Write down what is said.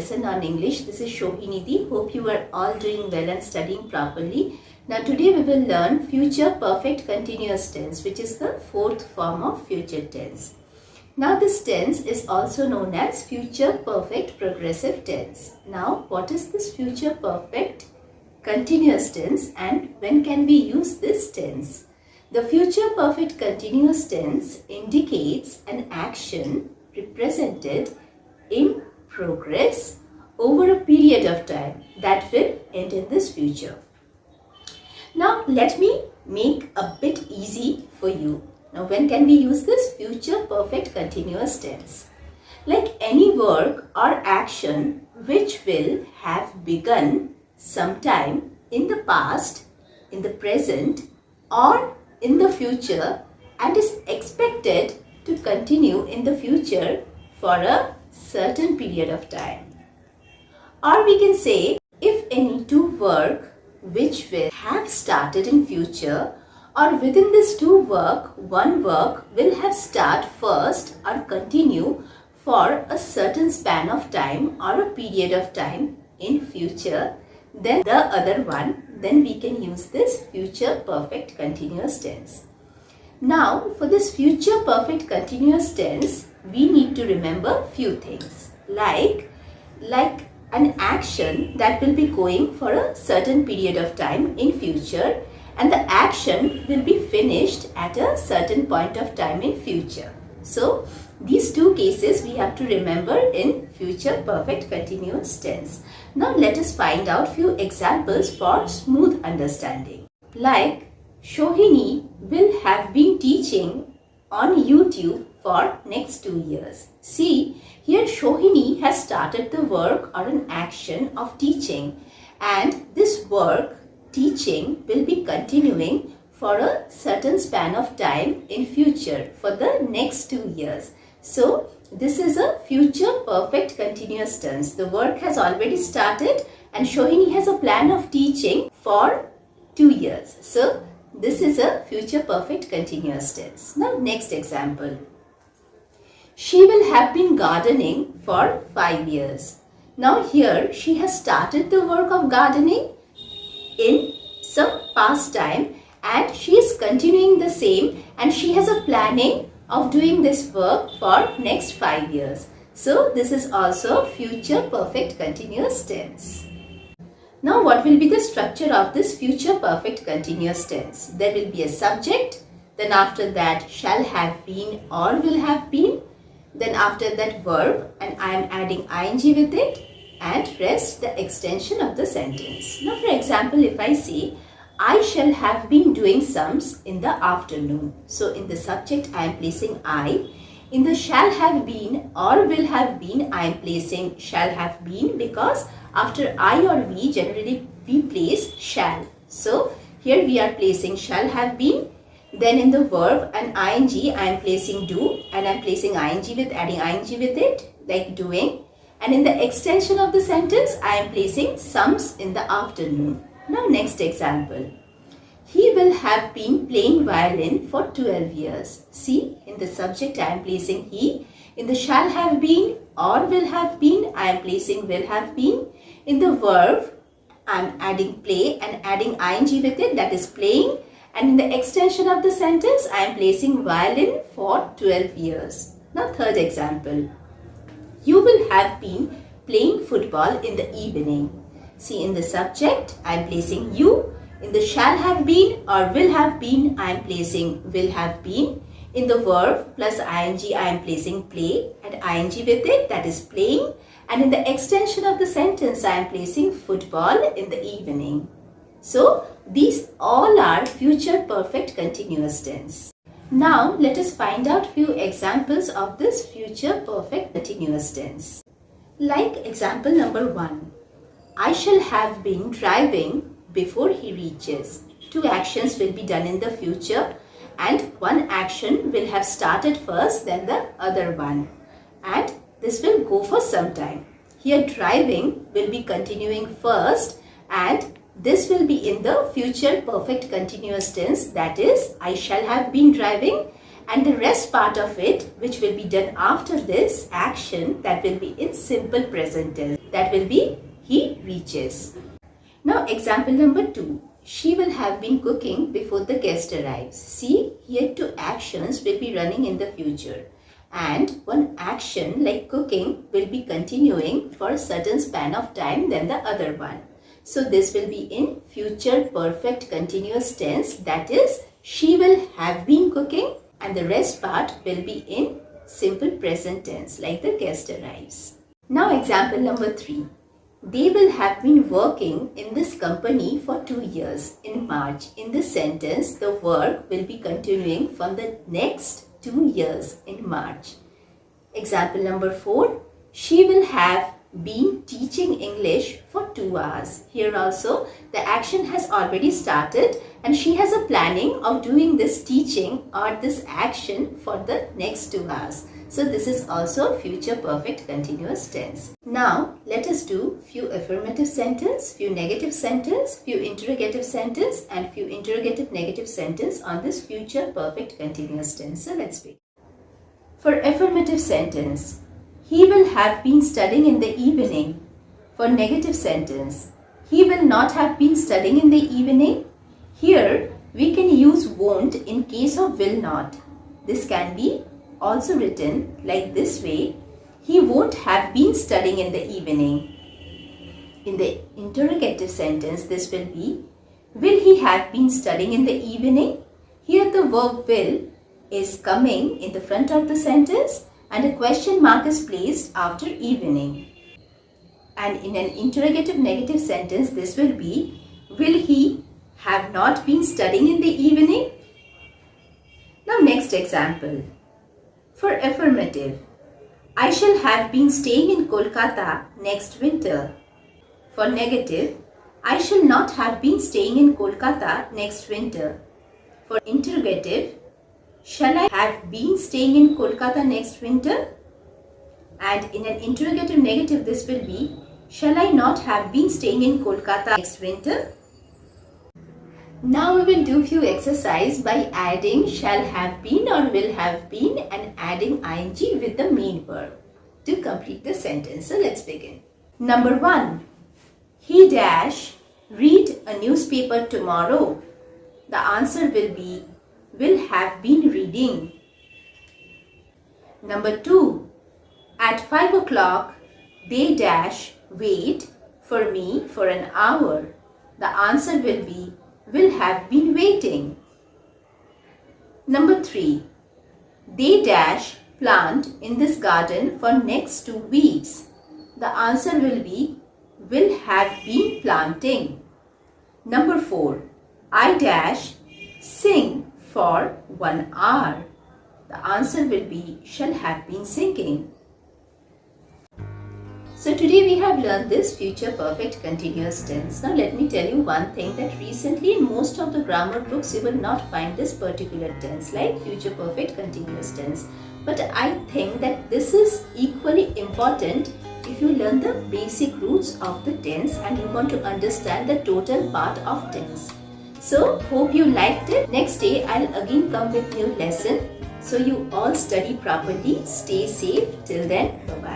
lesson on English. This is Sohini. Hope you are all doing well and studying properly. Now today we will learn future perfect continuous tense, which is the fourth form of future tense. Now this tense is also known as future perfect progressive tense. Now what is this future perfect continuous tense and when can we use this tense? The future perfect continuous tense indicates an action represented in progress over a period of time that will end in this future. Now let me make a bit easy for you. Now when can we use this future perfect continuous tense? Like any work or action which will have begun sometime in the past, in the present or in the future and is expected to continue in the future for a certain period of time. Or we can say if any two work which will have started in future or within this two work, one work will have start first or continue for a certain span of time or a period of time in future, then the other one, then we can use this future perfect continuous tense. Now for this future perfect continuous tense, we need to remember few things like an action that will be going for a certain period of time in future and the action will be finished at a certain point of time in future. So these two cases we have to remember in future perfect continuous tense. Now let us find out few examples for smooth understanding. Like Sohini will have been teaching on YouTube for next 2 years. See, here Sohini has started the work or an action of teaching and this work teaching will be continuing for a certain span of time in future for the next 2 years. So this is a future perfect continuous tense. The work has already started and Sohini has a plan of teaching for 2 years. So this is a future perfect continuous tense. Now next example. She will have been gardening for 5 years. Now here she has started the work of gardening in some past time and she is continuing the same and she has a planning of doing this work for next 5 years. So this is also future perfect continuous tense. Now what will be the structure of this future perfect continuous tense? There will be a subject, then after that shall have been or will have been, then after that verb and I am adding ing with it and rest the extension of the sentence. Now for example, if I say I shall have been doing sums in the afternoon. So in the subject I am placing I. In the shall have been or will have been I am placing shall have been because after I or we generally we place shall. So here we are placing shall have been. Then in the verb and ing I am placing do and I am placing ing with adding ing with it like doing. And in the extension of the sentence I am placing sums in the afternoon. Now next example. He will have been playing violin for 12 years. See, in the subject I am placing he. In the shall have been or will have been I am placing will have been. In the verb I am adding play and adding ing with it, that is playing. And in the extension of the sentence I am placing violin for 12 years. Now third example. You will have been playing football in the evening. See, in the subject I am placing you. In the shall have been or will have been I am placing will have been. In the verb plus ing I am placing play and ing with it, that is playing. And in the extension of the sentence I am placing football in the evening. So these all are future perfect continuous tense. Now let us find out few examples of this future perfect continuous tense. Like example number 1. I shall have been driving before he reaches. Two actions will be done in the future and one action will have started first then the other one. And this will go for some time. Here driving will be continuing first and this will be in the future perfect continuous tense, that is I shall have been driving, and the rest part of it, which will be done after this action, that will be in simple present tense. That will be he reaches. Now example number 2. She will have been cooking before the guest arrives. See, here 2 actions will be running in the future. And one action like cooking will be continuing for a certain span of time than the other one. So this will be in future perfect continuous tense, that is, she will have been cooking, and the rest part will be in simple present tense like the guest arrives. Now example number 3. They will have been working in this company for 2 years. In March, in this sentence, the work will be continuing from the next 2 years in March. Example number 4. She will have been teaching English for 2 hours. Here also the action has already started and she has a planning of doing this teaching or this action for the next 2 hours. So this is also future perfect continuous tense. Now let us do few affirmative sentence, few negative sentence, few interrogative sentence and few interrogative negative sentence on this future perfect continuous tense. So let's begin. For affirmative sentence, he will have been studying in the evening. For negative sentence, he will not have been studying in the evening. Here we can use won't in case of will not. This can be also written like this way: he won't have been studying in the evening. In the interrogative sentence, this will be: will he have been studying in the evening? Here the verb will is coming in the front of the sentence and a question mark is placed after evening. And in an interrogative negative sentence, this will be: will he have not been studying in the evening? Now next example. For affirmative, I shall have been staying in Kolkata next winter. For negative, I shall not have been staying in Kolkata next winter. For interrogative, shall I have been staying in Kolkata next winter? And in an interrogative negative, this will be: shall I not have been staying in Kolkata next winter? Now we will do few exercise by adding shall have been or will have been and adding ing with the main verb to complete the sentence. So let's begin. Number 1. He dash read a newspaper tomorrow. The answer will be will have been reading. Number 2. At 5 o'clock they dash wait for me for an hour. The answer will be will have been waiting. Number 3. They dash plant in this garden for next 2 weeks. The answer will be will have been planting. Number 4. I dash sing for 1 hour. The answer will be shall have been singing. So today we have learned this future perfect continuous tense. Now let me tell you one thing, that recently in most of the grammar books you will not find this particular tense like future perfect continuous tense. But I think that this is equally important if you learn the basic roots of the tense and you want to understand the total part of tense. So hope you liked it. Next day I'll again come with new lesson. So you all study properly. Stay safe. Till then, bye-bye.